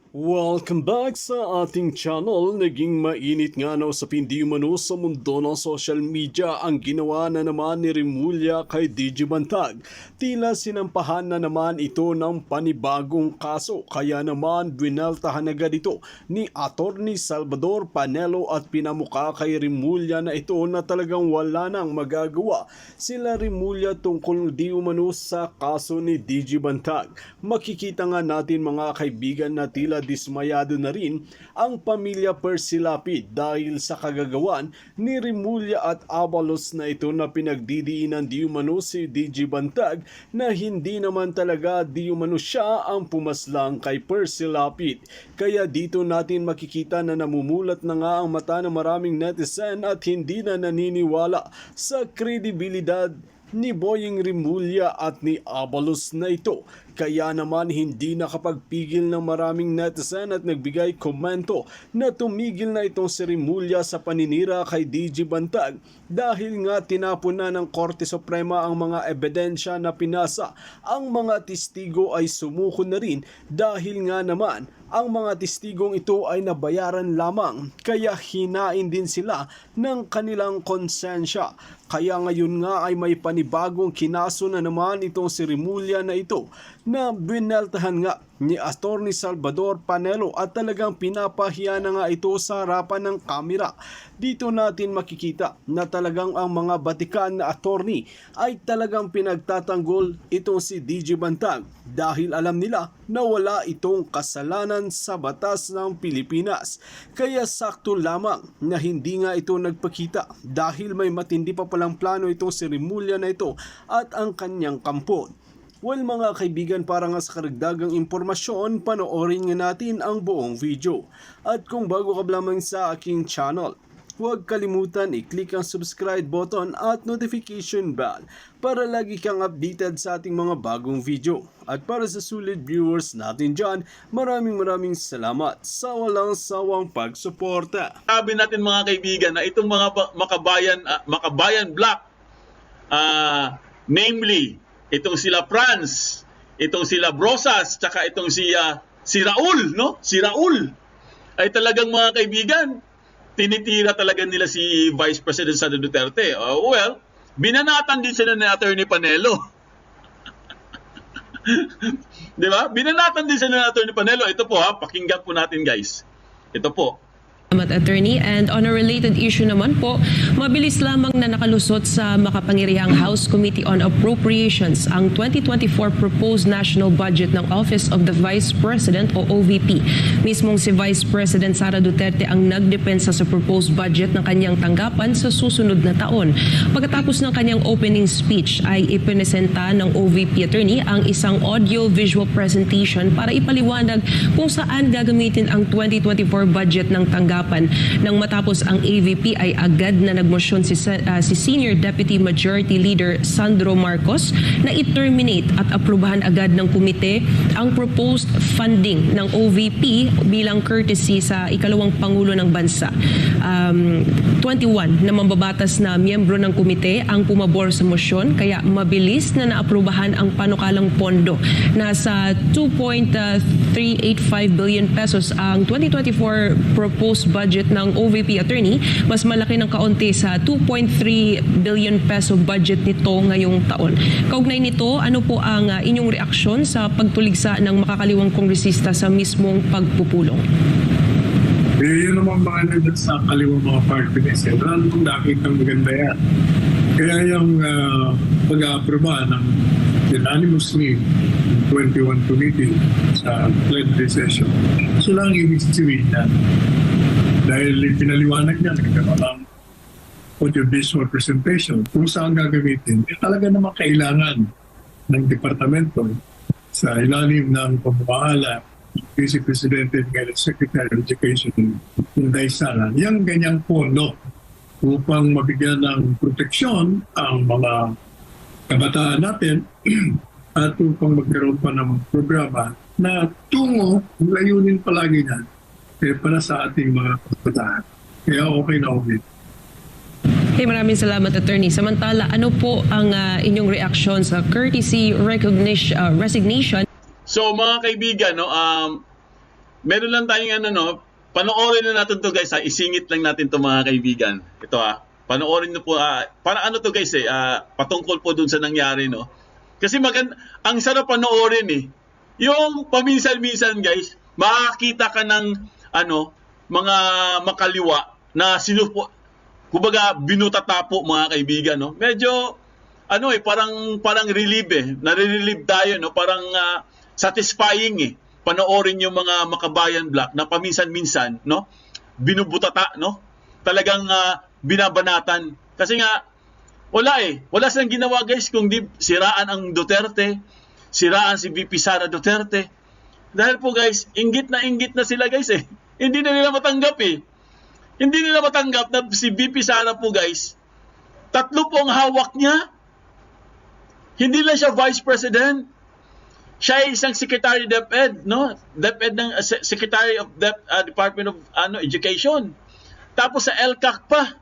Welcome back sa ating channel. Naging mainit nga na usapin di umano sa mundo ng social media ang ginawa na naman ni Remulla kay DJ Bantag. Tila sinampahan na naman ito ng panibagong kaso, kaya naman binaltahan agad ito ni Attorney Salvador Panelo at pinamuka kay Remulla na ito na talagang wala nang magagawa sila Remulla tungkol di umano sa kaso ni DJ Bantag. Makikita nga natin mga kaibigan na tila dismayado na rin ang pamilya Persilapid dahil sa kagagawan ni Remulla at Abalos na ito na pinagdidiinan di umano si DJ Bantag na hindi naman talaga di umano siya ang pumaslang kay Persilapid. Kaya dito natin makikita na namumulat na nga ang mata ng maraming netizen at hindi na naniniwala sa kredibilidad ni Boying Remulla at ni Abalos na ito. Kaya naman hindi nakapagpigil ng maraming netizen at nagbigay komento na tumigil na itong si Remulla sa paninira kay DJ Bantag dahil nga tinapon na ng Korte Suprema ang mga ebidensya na pinasa. Ang mga testigo ay sumuko na rin dahil nga naman ang mga testigong ito ay nabayaran lamang, kaya hinain din sila ng kanilang konsensya. Kaya ngayon nga ay may panibagong kinaso na naman itong si Remulla na ito na binaltahan nga ni Attorney Salvador Panelo at talagang pinapahiya na nga ito sa harapan ng kamera. Dito natin makikita na talagang ang mga batikan na attorney ay talagang pinagtatanggol itong si DJ Bantag dahil alam nila na wala itong kasalanan sa batas ng Pilipinas. Kaya sakto lamang na hindi nga ito nagpakita dahil may matindi pa palang plano itong si Remulla na ito at ang kanyang kampon. Well mga kaibigan, para nga sa karagdagang impormasyon, panoorin nga natin ang buong video. At kung bago ka lamang sa aking channel, huwag kalimutan i-click ang subscribe button at notification bell para lagi kang updated sa ating mga bagong video. At para sa sulit viewers natin dyan, maraming salamat sa walang sawang pagsuporta. Sabi natin mga kaibigan na itong mga makabayan block, namely, itong sila Franz, itong sila Brosas, tsaka itong si Raul, no? Si Raul ay talagang mga kaibigan, tinitira talaga nila si Vice President Sara Duterte. Well, binanatan din sila ni Attorney Panelo. Di ba? Binanatan din sila ni Attorney Panelo. Ito po pakinggan po natin guys. Ito po. Attorney, and on a related issue naman po, mabilis lamang na nakalusot sa makapangyarihang House Committee on Appropriations ang 2024 proposed national budget ng Office of the Vice President o OVP. Mismong si Vice President Sara Duterte ang nagdepensa sa proposed budget ng kanyang tanggapan sa susunod na taon. Pagkatapos ng kanyang opening speech ay ipinesenta ng OVP attorney ang isang audio-visual presentation para ipaliwanag kung saan gagamitin ang 2024 budget ng tanggapan. Nang matapos ang AVP ay agad na nagmosyon si Senior Deputy Majority Leader Sandro Marcos na i-terminate at aprubahan agad ng komite ang proposed funding ng OVP bilang courtesy sa ikalawang Pangulo ng Bansa. 21 na mambabatas na miyembro ng komite ang pumabor sa mosyon, kaya mabilis na naaprubahan ang panukalang pondo. Nasa 2.385 billion pesos ang 2024 proposed budget ng OVP attorney, mas malaki ng kaunti sa 2.3 billion peso budget nito ngayong taon. Kaugnay nito, ano po ang inyong reaksyon sa pagtuligsa ng makakaliwang kongresista sa mismong pagpupulong? Yun naman mga nagdat sa kaliwang mga party list. Wala namang nakitang maganda yan. Kaya yung pag-aproba ng unanimously 21 committee sa plenary session, sila ang ibig sabihin na dahil pinaliwanag niya, nagkaroon ng audio-visual presentation kung saan gagamitin, talaga naman kailangan ng departamento sa ilalim ng pamamahala Vice Presidente at Secretary of Education Inday Sara, yung ganyang pondo upang mabigyan ng proteksyon ang mga kabataan natin at upang magkaroon pa ng programa na tungo, layunin palagi na para sa ating mga kabataan. Kaya okay na okay. Okay, maraming salamat, Attorney. Samantala, ano po ang inyong reaksyon sa courtesy resignation? So mga kaibigan, no, meron lang tayong ano, no, panoorin na natin to guys, ha? Isingit lang natin to mga kaibigan. Ito ha, panoorin nyo po, para ano to guys patungkol po dun sa nangyari, no. Kasi ang sarap panoorin yung paminsan-minsan guys, makakita ka ng ano, mga makaliwa na kumbaga binutatapo mga kaibigan, no. Medyo ano parang relieve nare-relieve tayo, no, parang satisfying panoorin yung mga Makabayan Black na paminsan-minsan, no, binubutata, no, talagang binabanatan. Kasi nga, wala silang ginawa guys kung di siraan ang Duterte, siraan si VP Sara Duterte. Dahil po guys, inggit na sila guys Hindi na nila matanggap Hindi nila matanggap na si VP Sara po guys, 3 po ang hawak niya. Hindi lang siya Vice President. Siya ay isang Secretary DepEd, no? DepEd ng Secretary of Department of Education. Tapos sa LCAC pa.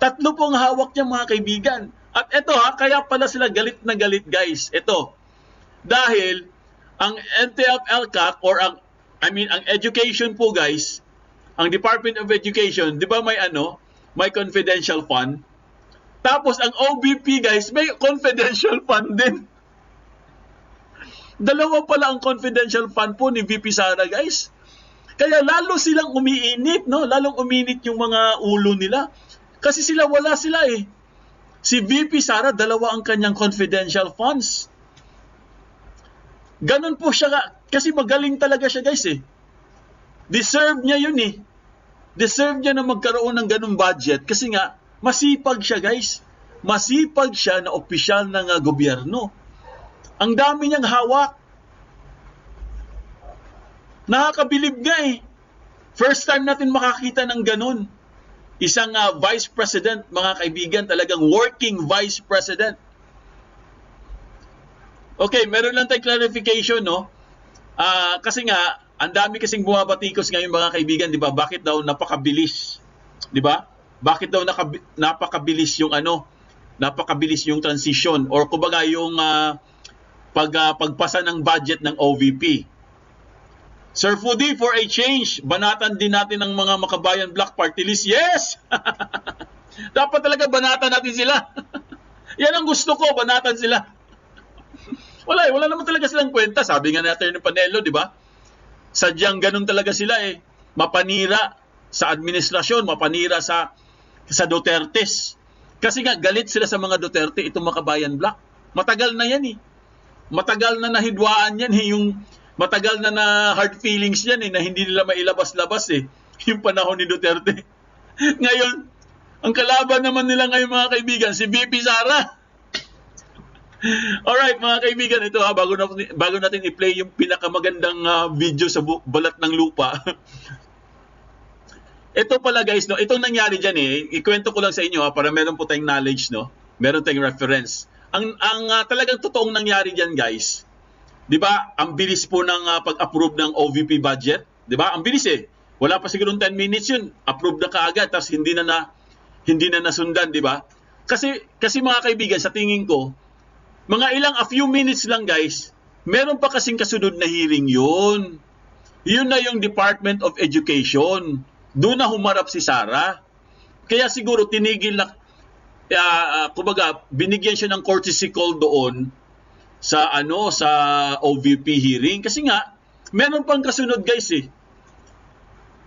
3 pong hawak niya mga kaibigan. At ito kaya pala sila galit na galit guys. Ito. Dahil ang NTF LCAC ang education po guys, ang Department of Education, 'di ba may confidential fund? Tapos ang OBP guys, may confidential fund din. Dalawa pala ang confidential fund po ni VP Sara guys. Kaya lalo silang umiinit, no? Lalong uminit yung mga ulo nila. Kasi wala sila Si VP Sara, 2 ang kanyang confidential funds. Ganun po siya kasi magaling talaga siya guys Deserve niya yun Deserve niya na magkaroon ng ganung budget kasi nga masipag siya guys. Masipag siya na opisyal ng gobyerno. Ang dami niyang hawak. Nakakabilib nga First time natin makakita ng ganun. Isang Vice President, mga kaibigan, talagang working Vice President. Okay, meron lang tayong clarification, no? Kasi nga, ang dami kasing bumabatikos ngayon mga kaibigan, di ba? Bakit daw napakabilis? Di ba? Bakit daw napakabilis yung napakabilis yung transition or kumbaga yung pagpasa ng budget ng OVP. Sir Foodie, for a change, banatan din natin ang mga Makabayan Black Party List. Yes! Dapat talaga banatan natin sila. Yan ang gusto ko, banatan sila. Wala naman talaga silang kwenta. Sabi nga natin ng Panelo, di ba? Sadyang ganun talaga sila mapanira sa administrasyon, mapanira sa Dutertes. Kasi nga galit sila sa mga Duterte, itong Makabayan Black. Matagal na yan Matagal na nahidwaan yan yung matagal na hard feelings yan na hindi nila mailabas-labas yung panahon ni Duterte. Ngayon, ang kalaban naman nila ngayon mga kaibigan, si VP Sara. Alright mga kaibigan, ito bago natin i-play yung pinakamagandang video sa balat ng lupa. Ito pala guys, no, itong nangyari dyan ikwento ko lang sa inyo para meron po tayong knowledge, no? Meron tayong reference. Ang talagang totoong nangyari dyan guys, di ba, ang bilis po ng pag-approve ng OVP budget, di ba? Ang bilis Wala pa siguro 10 minutes yun, approve na kaagad, tapos hindi na nasundan, di ba? Kasi mga kaibigan, sa tingin ko, a few minutes lang guys, meron pa kasing kasunod na hearing yun. Yun na yung Department of Education. Doon na humarap si Sara. Kaya siguro tinigil na, kumbaga, binigyan siya ng courtesy call doon sa OVP hearing. Kasi nga, meron pang kasunod guys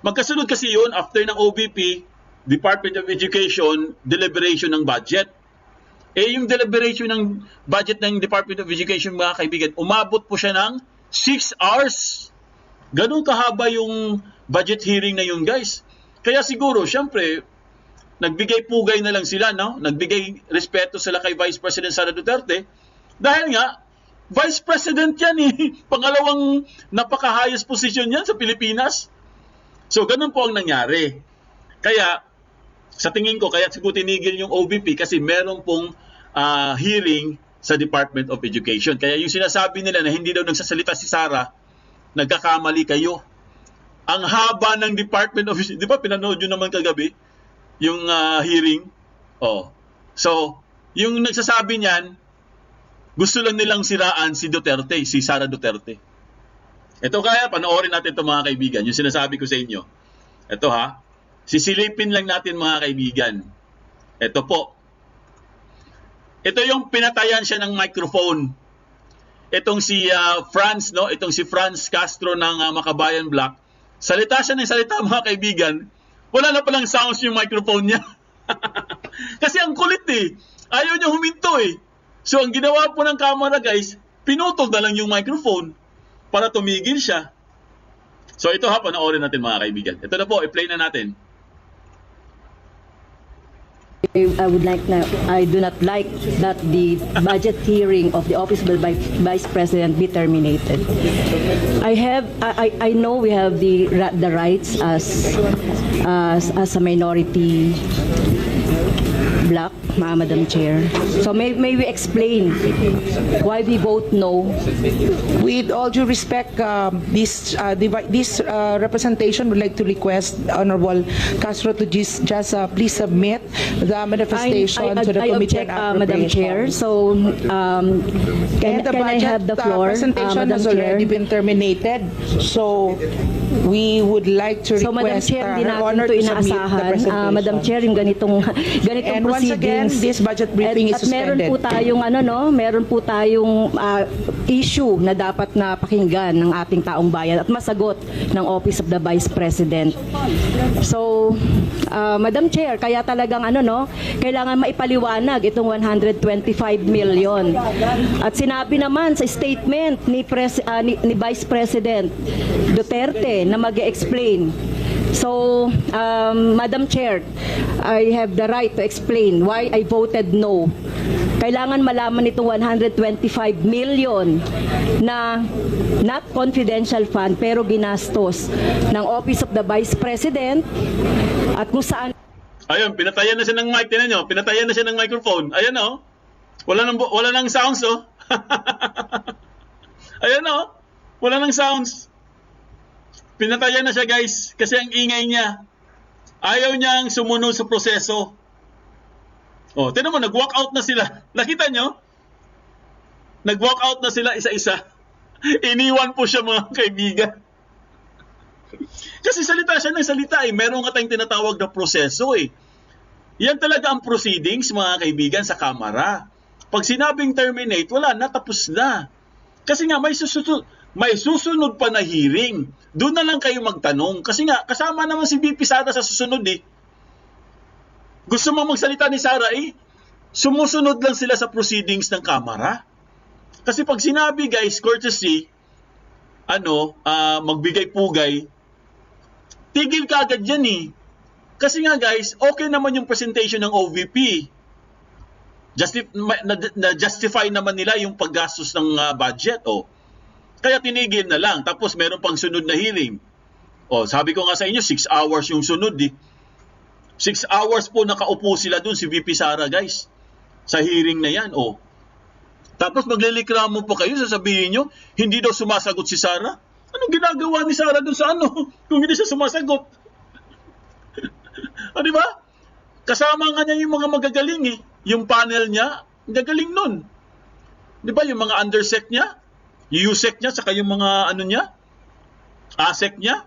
Magkasunod kasi yun after ng OVP, Department of Education, deliberation ng budget. Yung deliberation ng budget ng Department of Education, mga kaibigan, umabot po siya ng 6 hours. Ganun kahaba yung budget hearing na yun, guys. Kaya siguro, syempre, nagbigay pugay na lang sila, no? Nagbigay respeto sila kay Vice President Sara Duterte. Dahil nga, Vice President yan Pangalawang napaka-highest position yan sa Pilipinas. So, ganun po ang nangyari. Kaya, sa tingin ko, kaya siguro tinigil yung OVP kasi meron pong hearing sa Department of Education. Kaya yung sinasabi nila na hindi daw nagsasalita si Sara, nagkakamali kayo. Ang haba ng Department of Education, di ba pinanood nyo naman kagabi yung hearing? So, yung nagsasabi niyan, gusto lang nilang siraan si Duterte, si Sara Duterte. Ito kaya, panoorin natin ito mga kaibigan, yung sinasabi ko sa inyo. Ito ha, sisilipin lang natin mga kaibigan. Ito po. Ito yung pinatayan siya ng microphone. Itong si Franz, no? Itong si Franz Castro ng Makabayan Black. Salita siya ng salita mga kaibigan. Wala na palang sounds yung microphone niya. Kasi ang kulit eh. Ayaw niya huminto eh. So ang ginawa po ng camera guys, pinutol na lang yung microphone para tumigil siya. So ito ha, panoorin natin mga kaibigan. Ito na po, i-play na natin. I do not like that the budget hearing of the office of the Vice President be terminated. I know we have the rights as a minority bloc, Madam Chair. So may we explain why we vote no? With all due respect, this representation would like to request Honorable Castro to just please submit the manifestation to the Committee on Madam Chair. Appropriations. So can And the I budget have the floor, presentation Madam has Chair? already been terminated. So we would like to So Madam request Chair, di Her natin Honor ito to submit the inaasahan. presentation. Madam Chair, yung ganitong And once again, proceedings. this budget briefing is At meron suspended. po tayong meron po tayong issue na dapat na pakinggan ng ating taong bayan at masagot ng Office of the Vice President. So, Madam Chair, kaya talagang kailangan maipaliwanag itong 125 million. At sinabi naman sa statement ni Vice President Duterte na mag-explain. So, Madam Chair, I have the right to explain why I voted no. Kailangan malaman itong 125 million na not confidential fund pero ginastos ng Office of the Vice President at kung saan. Ayun, pinatayan na siya ng mic. Tinan nyo, pinatayan na siya ng microphone. Ayan o. Wala nang sounds oh. Ayan o. Wala nang sounds. Pinatayan na siya guys kasi ang ingay niya. Ayaw niyang sumunod sa proseso. Oh, tingnan mo, nag-walk out na sila. Nakita nyo? Nag-walk out na sila isa-isa. Iniwan po siya mga kaibigan. Kasi salita siya ng salita eh. Meron ka tayong tinatawag na proseso eh. Yan talaga ang proceedings mga kaibigan sa Kamara. Pag sinabing terminate, wala na, tapos na. Kasi nga may susunod pa na hearing. Doon na lang kayo magtanong. Kasi nga, kasama naman si VP Sara sa susunod eh. Gusto mo magsalita ni Sara eh, sumusunod lang sila sa proceedings ng Kamara. Kasi pag sinabi guys, courtesy, magbigay pugay, tigil ka agad yan eh. Kasi nga guys, okay naman yung presentation ng OVP. Na-justify naman nila yung paggastos ng budget. Oh. Kaya tinigil na lang. Tapos meron pang sunod na hearing. Oh, sabi ko nga sa inyo, 6 hours yung sunod eh. 6 hours po nakaupo sila dun si VP Sara guys. Sa hearing na yan. Oh. Tapos maglilikramo po kayo, sasabihin nyo, hindi daw sumasagot si Sara. Anong ginagawa ni Sara dun sa kung hindi siya sumasagot? O, di ba? Kasama nga niya yung mga magagaling eh. Yung panel niya, gagaling nun. Di ba? Yung mga undersec niya, yung USEC niya, saka yung mga niya, ASEC niya,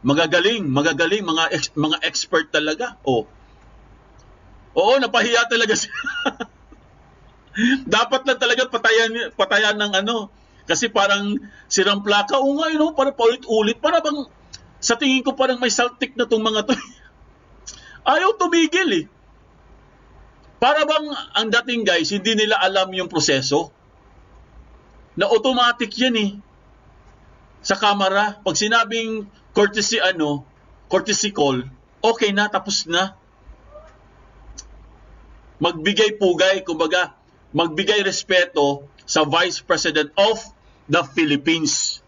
magagaling, mga expert talaga. Oh. Oo, napahiya talaga siya. Dapat lang talaga patayan ng kasi parang sirang plaka. O nga, parang paulit-ulit. Para bang, sa tingin ko parang may saltik na tong mga to. Ayaw tumigil eh. Para bang ang dating guys, hindi nila alam yung proseso. Na automatic yan eh. Sa Kamara, pag sinabing courtesy call, okay na, tapos na. Magbigay pugay, kumbaga, magbigay respeto sa Vice President of the Philippines.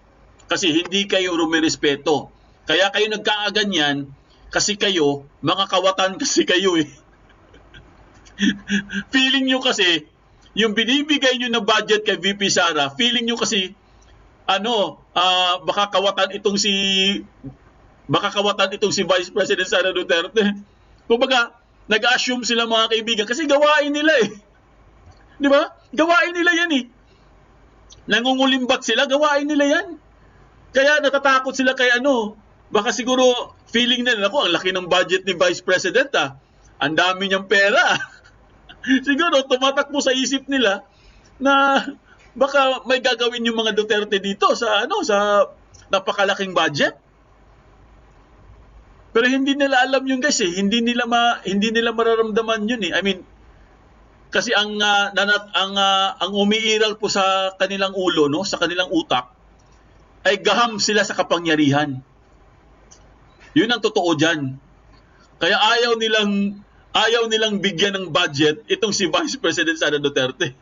Kasi hindi kayo rumirespeto. Kaya kayo nagkaaganyan, kasi kayo, mga kawatan kasi kayo eh. Feeling nyo kasi, yung binibigay nyo na budget kay VP Sara, feeling nyo kasi, baka kawatan itong si Vice President Sara Duterte. Kumbaga, nag-assume sila mga kaibigan kasi gawain nila eh. Di ba? Gawain nila yan eh. Nangungulimbat sila, gawain nila yan. Kaya natatakot sila kay ano. Baka siguro feeling nila, ako, ang laki ng budget ni Vice President ah. Ang dami niyang pera. Siguro tumatakbo sa isip nila na baka may gagawin yung mga Duterte dito sa napakalaking budget. Pero hindi nila alam yun guys eh. Hindi nila mararamdaman yun eh. I mean, kasi ang umiiral po sa kanilang ulo, no, sa kanilang utak ay gaham sila sa kapangyarihan. Yun ang totoo diyan. Kaya ayaw nilang bigyan ng budget itong si Vice President Sara Duterte.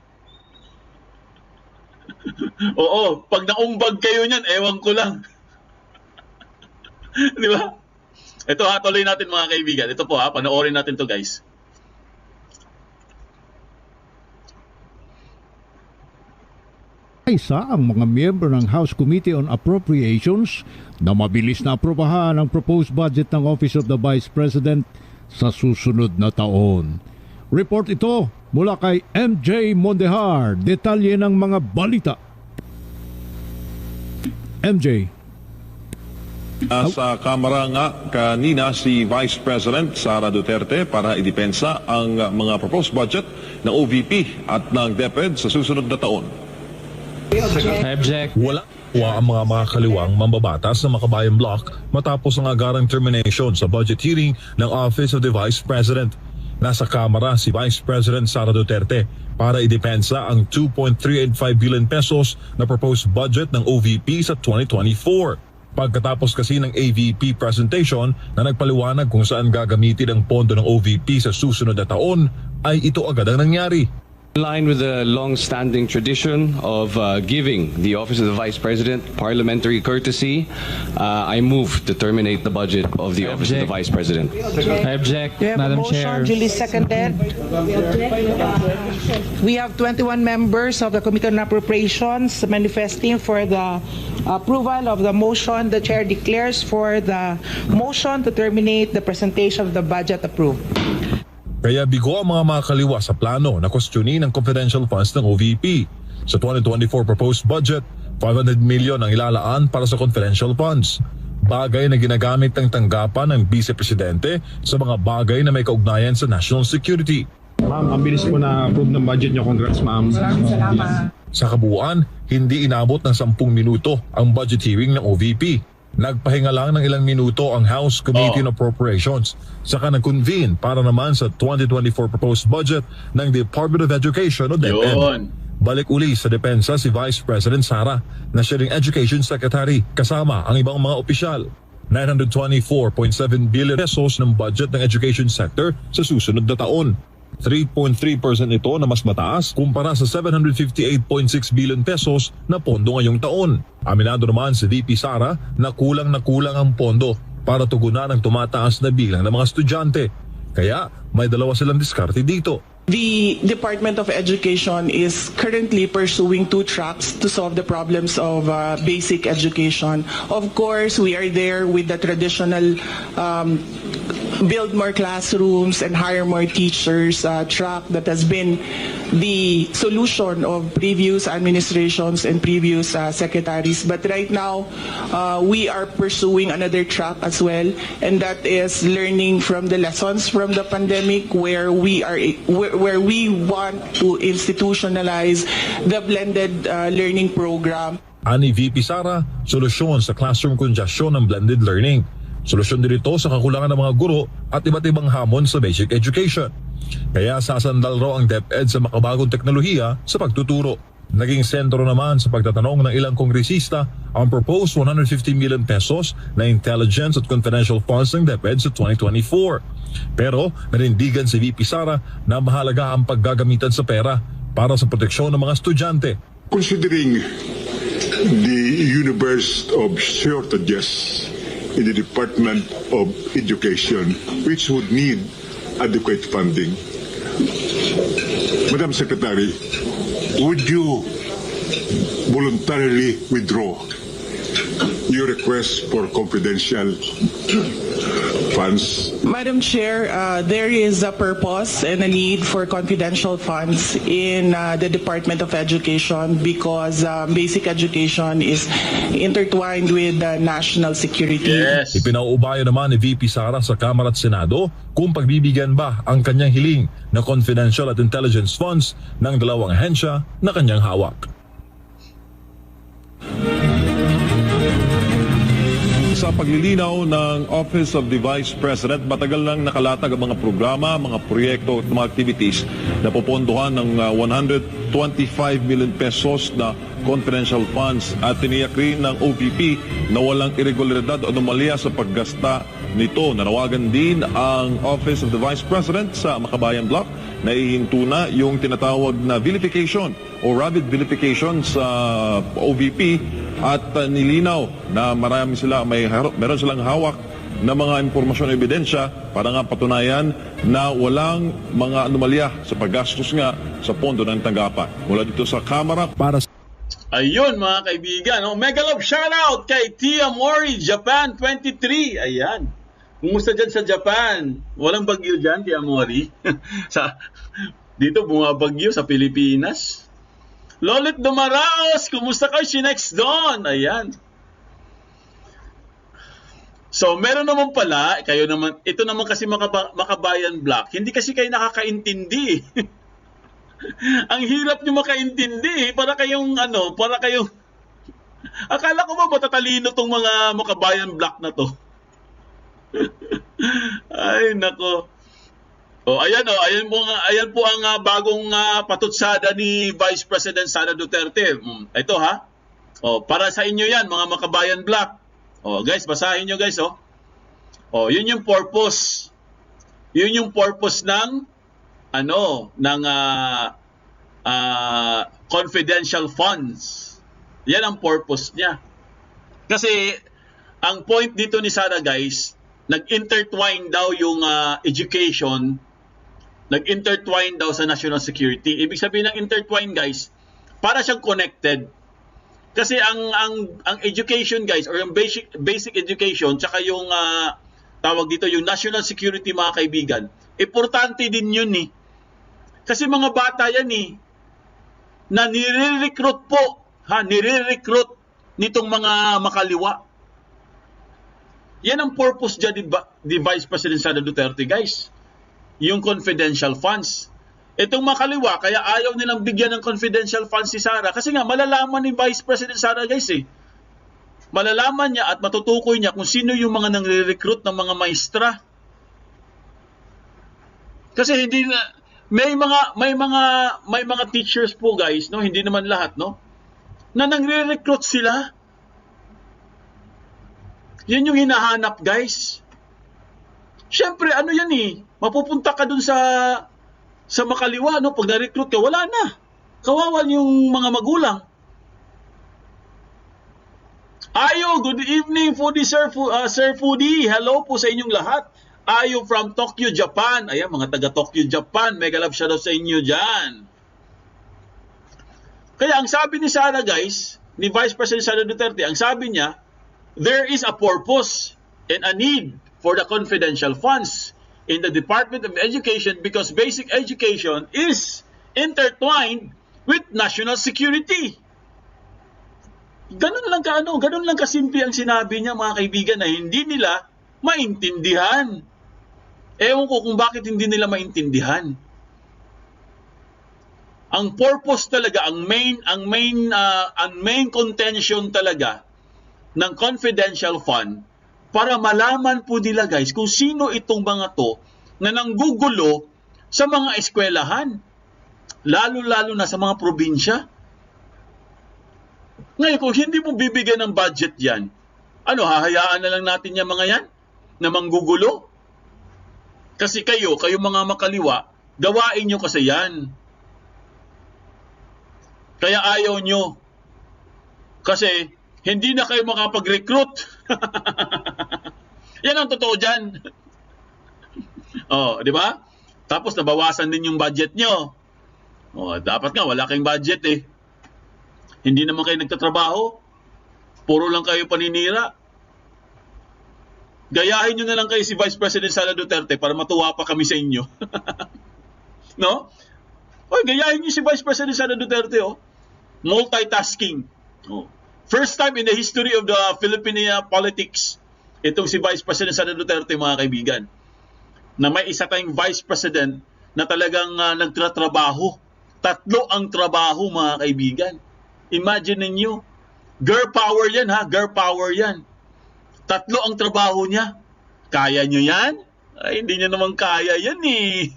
Oo, pag naumbag kayo niyan, ewan ko lang. Di ba? Ito ha, tuloy natin mga kaibigan. Ito po ha, panoorin natin to guys. Isa ang mga miyembro ng House Committee on Appropriations na mabilis na aprobahan ang proposed budget ng Office of the Vice President sa susunod na taon. Report ito mula kay MJ Mondejar. Detalye ng mga balita. MJ. Sa Kamara nga kanina si Vice President Sara Duterte para idepensa ang mga proposed budget ng OVP at ng DepEd sa susunod na taon. Wala ang mga kaliwang mambabatas ng Makabayan Bloc matapos ang agarang termination sa budget hearing ng Office of the Vice President. Nasa Kamara si Vice President Sara Duterte para idepensa ang 2.385 billion pesos na proposed budget ng OVP sa 2024. Pagkatapos kasi ng AVP presentation na nagpaliwanag kung saan gagamitin ang pondo ng OVP sa susunod na taon, ay ito agad ang nangyari. In line with the long-standing tradition of giving the Office of the Vice President parliamentary courtesy, I move to terminate the budget of the Office of the Vice President. I object, We have Madam a motion, Chair. duly seconded. We have 21 members of the Committee on Appropriations manifesting for the approval of the motion. The Chair declares for the motion to terminate the presentation of the budget approved. Kaya bigo ang mga kaliwa sa plano na kwestiyonin ang confidential funds ng OVP. Sa 2024 proposed budget, 500 million ang ilalaan para sa confidential funds. Bagay na ginagamit ng tanggapan ng Vice Presidente sa mga bagay na may kaugnayan sa national security. Ma'am, ang bilis po na approve ng budget niyo. Congrats, ma'am. Salamat. Sa kabuuan, hindi inabot ng 10 minuto ang budget hearing ng OVP. Nagpahinga lang ng ilang minuto ang House Committee on Appropriations. Saka nag-convene para naman sa 2024 proposed budget ng Department of Education o DepEd. Yun. Balik uli sa depensa si Vice President Sara na siya ring Education Secretary kasama ang ibang mga opisyal. 924.7 billion pesos ng budget ng education sector sa susunod na taon. 3.3% ito na mas mataas kumpara sa 758.6 billion pesos na pondo ngayong taon. Aminado naman si VP Sara na kulang ang pondo para tugunan ang tumataas na bilang ng mga estudyante. Kaya may dalawa silang diskarte dito. The Department of Education is currently pursuing 2 tracks to solve the problems of basic education. Of course, we are there with the traditional build more classrooms and hire more teachers track that has been the solution of previous administrations and previous secretaries. But right now, we are pursuing another track as well, and that is learning from the lessons from the pandemic, where we want to institutionalize the blended learning program. Ani VP Sara, solusyon sa classroom congestion ng blended learning. Solusyon din ito sa kakulangan ng mga guro at iba't ibang hamon sa basic education. Kaya sasandal raw ang DepEd sa makabagong teknolohiya sa pagtuturo. Naging sentro naman sa pagtatanong ng ilang kongresista ang proposed 150 million pesos na intelligence at confidential funds ng DepEd sa 2024. Pero nanindigan si VP Sara na mahalaga ang paggagamitan sa pera para sa proteksyon ng mga estudyante. Considering the universe of shortages in the Department of Education, which would need adequate funding, Madam Secretary, would you voluntarily withdraw your request for confidential funds? Madam Chair, there is a purpose and a need for confidential funds in the Department of Education because basic education is intertwined with national security. Yes. Ipinauubaya naman ni VP Sara sa Kamara at Senado kung pagbibigyan ba ang kanyang hiling na confidential at intelligence funds ng dalawang ahensya na kanyang hawak. Sa paglilinaw ng Office of the Vice President, matagal nang nakalatag ang mga programa, mga proyekto at mga activities na popondohan ng 125 million pesos na confidential funds at tiniyak rin ng OVP na walang irregularidad o anomalya sa paggasta nito. Nanawagan din ang Office of the Vice President sa Makabayan Block na ihinto na yung tinatawag na vilification o rapid vilification sa OVP at nilinaw na meron silang hawak na mga impormasyon o ebidensya para nga patunayan na walang mga anomalya sa paggastos nga sa pondo ng tanggapan. Mula dito sa Kamara para Ayun mga kaibigan, mega love shoutout kay Tia Mori, Japan 23. Ayan. Kumusta dyan sa Japan? Walang bagyo dyan, Tia Mori. Dito bumabagyo sa Pilipinas. Lolit Dumaraos, kumusta kayo? Sinex Don. Ayan. So, meron naman pala, kayo naman, ito naman kasi Makabayan Block, hindi kasi kayo nakakaintindi. Ang hirap nyo makaintindi. Para kayong, akala ko ba matatalino tong mga Makabayan Block na to? Ay, nako. Ayan po ang bagong patutsada ni Vice President Sara Duterte. Ito ha. Para sa inyo yan, mga Makabayan Block. Guys, basahin nyo guys, yun yung purpose. Yun yung purpose ng confidential funds. Yan ang purpose niya. Kasi ang point dito ni Sara guys, nag-intertwine daw yung education, nag-intertwine daw sa national security. Ibig sabihin ng intertwine guys, para siyang connected. Kasi ang education guys, or yung basic education, tsaka yung tawag dito, yung national security mga kaibigan, importante din yun eh. Kasi mga bata yan eh, na nire-recruit po, nire-recruit nitong mga makaliwa. Yan ang purpose dyan ni Vice President Sara Duterte guys. Yung confidential funds. Itong makaliwa, kaya ayaw nilang bigyan ng confidential funds si Sara. Kasi nga, malalaman ni Vice President Sara guys eh. Malalaman niya at matutukoy niya kung sino yung mga nangre-recruit ng mga maestra. Kasi hindi na, may mga teachers po guys, no, hindi naman lahat, no, na nangre-recruit sila. Yan yung hinahanap guys. Siyempre yan eh, mapupunta ka dun sa makaliwa, no, pag na-recruit ka, wala na. Kawawa yung mga magulang. Ayo, good evening Foodie Sir Foodie. Hello po sa inyong lahat. Ayo from Tokyo, Japan. Ayan, mga taga Tokyo, Japan. Mega love shoutout sa inyo dyan. Kaya ang sabi ni Sara guys, ni Vice President Sara Duterte, ang sabi niya, there is a purpose and a need for the confidential funds in the Department of Education because basic education is intertwined with national security. Ganun lang kasimple ang sinabi niya mga kaibigan na hindi nila maintindihan. Ewan ko kung bakit hindi nila maintindihan. Ang purpose talaga, ang main contention talaga ng confidential fund para malaman po nila guys kung sino itong mga to na nanggugulo sa mga eskwelahan. Lalo-lalo na sa mga probinsya. Ngayon, kung hindi mo bibigyan ng budget yan, hahayaan na lang natin yung mga yan na manggugulo? Kasi kayo mga makaliwa, gawain nyo kasi yan. Kaya ayaw nyo. Kasi hindi na kayo makapag-recruit. Yan ang totoo dyan. Di ba? Tapos nabawasan din yung budget nyo. Dapat nga wala kayong budget eh. Hindi naman kayo nagtatrabaho. Puro lang kayo paninira. Gayahin nyo na lang kayo si Vice President Sara Duterte para matuwa pa kami sa inyo. No? Oy, gayahin nyo si Vice President Sara Duterte, oh. Multitasking. Oh. First time in the history of the Philippine politics, itong si Vice President Sara Duterte, mga kaibigan, na may isa tayong Vice President na talagang nagtratrabaho. 3 ang trabaho, mga kaibigan. Imagine ninyo. Girl power yan, ha? Girl power yan. 3 ang trabaho niya. Kaya nyo yan? Ay, hindi nyo naman kaya yan eh.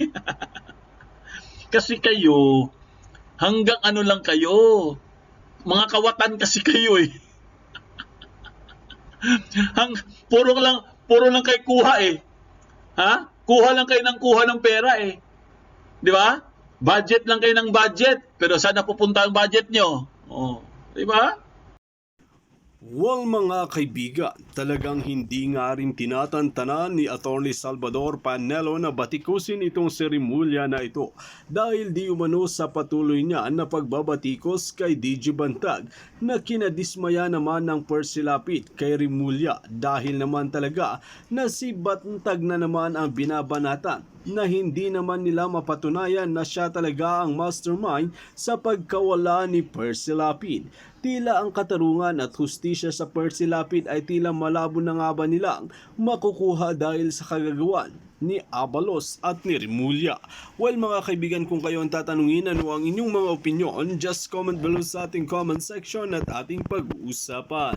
Kasi kayo, hanggang ano lang kayo. Mga kawatan kasi kayo eh. Puro lang kayo kuha eh. Ha? Kuha lang kayo ng pera eh. Di ba? Budget lang kayo ng budget. Pero saan napupunta ang budget nyo? Oh, di ba? Well, mga kaibigan, talagang hindi nga rin tinatantanan ni Atty. Salvador Panelo na batikusin itong si Remulla na ito dahil di umano sa patuloy niya na pagbabatikos kay DJ Bantag na kinadismaya naman ng persilapit kay Remulla dahil naman talaga na si Bantag na naman ang binabanatan na hindi naman nila mapatunayan na siya talaga ang mastermind sa pagkawala ni Percy Lapid. Tila ang katarungan at hustisya sa Percy Lapid ay tila malabo na nga ba nilang makukuha dahil sa kagagawan ni Abalos at ni Remulla. Well, mga kaibigan, kung kayo ang tatanungin ano ang inyong mga opinion, just comment below sa ating comment section at ating pag-uusapan.